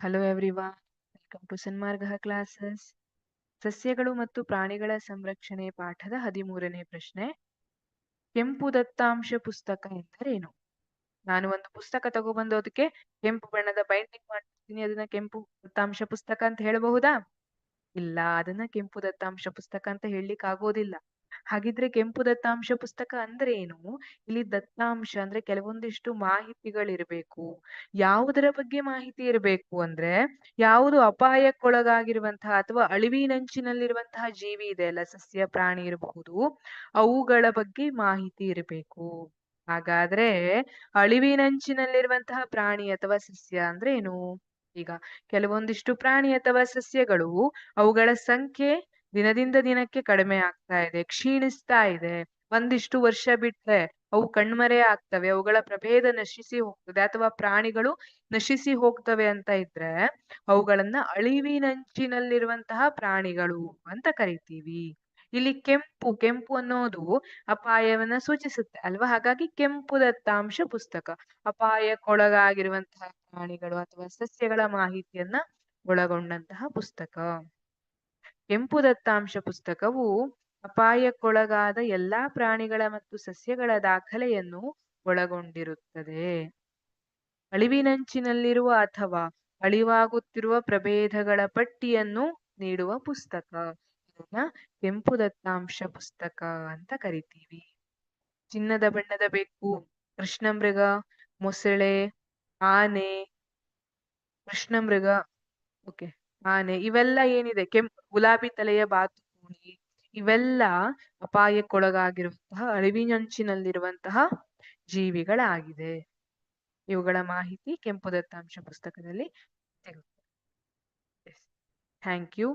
Hello everyone, welcome to Sanmarga classes. ಸಸ್ಯಗಳು ಮತ್ತು ಪ್ರಾಣಿಗಳ ಸಂರಕ್ಷಣೆ ಪಾಠದ 13ನೇ ಪ್ರಶ್ನೆ. ಕೆಂಪು ದತ್ತಾಂಶ ಪುಸ್ತಕ ಎಂದರೇನು? ನಾನು ಒಂದು ಪುಸ್ತಕ ತಗೊಬಂದು ಅದಕ್ಕೆ ಕೆಂಪು ಬಣ್ಣದ ಬೈಂಡಿಂಗ್ ಮಾಡ್ತೀನಿ, ಅದನ್ನ ಕೆಂಪು ದತ್ತಾಂಶ ಪುಸ್ತಕ ಅಂತ ಹೇಳಬಹುದಾ? ಇಲ್ಲ, ಅದನ್ನ ಕೆಂಪು ದತ್ತಾಂಶ ಪುಸ್ತಕ ಅಂತ ಹೇಳಲಿಕ್ಕೆ ಆಗೋದಿಲ್ಲ. ಹಾಗಿದ್ರೆ ಕೆಂಪು ದತ್ತಾಂಶ ಪುಸ್ತಕ ಅಂದ್ರೆ ಏನು? ಇಲ್ಲಿ ದತ್ತಾಂಶ ಅಂದ್ರೆ ಕೆಲವೊಂದಿಷ್ಟು ಮಾಹಿತಿಗಳಿರ್ಬೇಕು. ಯಾವುದರ ಬಗ್ಗೆ ಮಾಹಿತಿ ಇರಬೇಕು ಅಂದ್ರೆ, ಯಾವುದು ಅಪಾಯಕ್ಕೊಳಗಾಗಿರುವಂತಹ ಅಥವಾ ಅಳಿವಿನಂಚಿನಲ್ಲಿರುವಂತಹ ಜೀವಿ ಇದೆ ಅಲ್ಲ, ಸಸ್ಯ ಪ್ರಾಣಿ ಇರಬಹುದು, ಅವುಗಳ ಬಗ್ಗೆ ಮಾಹಿತಿ ಇರಬೇಕು. ಹಾಗಾದ್ರೆ ಅಳಿವಿನಂಚಿನಲ್ಲಿರುವಂತಹ ಪ್ರಾಣಿ ಅಥವಾ ಸಸ್ಯ ಅಂದ್ರೆ ಏನು? ಈಗ ಕೆಲವೊಂದಿಷ್ಟು ಪ್ರಾಣಿ ಅಥವಾ ಸಸ್ಯಗಳು, ಅವುಗಳ ಸಂಖ್ಯೆ ದಿನದಿಂದ ದಿನಕ್ಕೆ ಕಡಿಮೆ ಆಗ್ತಾ ಇದೆ, ಕ್ಷೀಣಿಸ್ತಾ ಇದೆ. ಒಂದಿಷ್ಟು ವರ್ಷ ಬಿಟ್ರೆ ಅವು ಕಣ್ಮರೆ ಆಗ್ತವೆ, ಅವುಗಳ ಪ್ರಭೇದ ನಶಿಸಿ ಹೋಗ್ತದೆ ಅಥವಾ ಪ್ರಾಣಿಗಳು ನಶಿಸಿ ಹೋಗ್ತವೆ ಅಂತ ಇದ್ರೆ ಅವುಗಳನ್ನ ಅಳಿವಿನಂಚಿನಲ್ಲಿರುವಂತಹ ಪ್ರಾಣಿಗಳು ಅಂತ ಕರಿತೀವಿ. ಇಲ್ಲಿ ಕೆಂಪು ಕೆಂಪು ಅನ್ನೋದು ಅಪಾಯವನ್ನ ಸೂಚಿಸುತ್ತೆ ಅಲ್ವಾ? ಹಾಗಾಗಿ ಕೆಂಪು ದತ್ತಾಂಶ ಪುಸ್ತಕ ಅಪಾಯಕ್ಕೊಳಗಾಗಿರುವಂತಹ ಪ್ರಾಣಿಗಳು ಅಥವಾ ಸಸ್ಯಗಳ ಮಾಹಿತಿಯನ್ನ ಒಳಗೊಂಡಂತಹ ಪುಸ್ತಕ. ಕೆಂಪು ದತ್ತಾಂಶ ಪುಸ್ತಕವು ಅಪಾಯಕ್ಕೊಳಗಾದ ಎಲ್ಲಾ ಪ್ರಾಣಿಗಳ ಮತ್ತು ಸಸ್ಯಗಳ ದಾಖಲೆಯನ್ನು ಒಳಗೊಂಡಿರುತ್ತದೆ. ಅಳಿವಿನಂಚಿನಲ್ಲಿರುವ ಅಥವಾ ಅಳಿವಾಗುತ್ತಿರುವ ಪ್ರಭೇದಗಳ ಪಟ್ಟಿಯನ್ನು ನೀಡುವ ಪುಸ್ತಕ. ಇದನ್ನ ಕೆಂಪು ದತ್ತಾಂಶ ಪುಸ್ತಕ ಅಂತ ಕರಿತೀವಿ. ಚಿನ್ನದ ಬಣ್ಣದ ಬೆಕ್ಕು, ಕೃಷ್ಣಮೃಗ, ಮೊಸಳೆ, ಆನೆ, ಕೃಷ್ಣಮೃಗ, ಓಕೆ, ಆನೆ, ಇವೆಲ್ಲ ಏನಿದೆ, ಗುಲಾಬಿ ತಲೆಯ ಬಾತುಕೋಳಿ, ಇವೆಲ್ಲ ಅಪಾಯಕ್ಕೊಳಗಾಗಿರುವಂತಹ ಅಳಿವಿನಂಚಿನಲ್ಲಿರುವಂತಹ ಜೀವಿಗಳಾಗಿದೆ. ಇವುಗಳ ಮಾಹಿತಿ ಕೆಂಪು ದತ್ತಾಂಶ ಪುಸ್ತಕದಲ್ಲಿ ಸಿಗುತ್ತೆ. Thank you.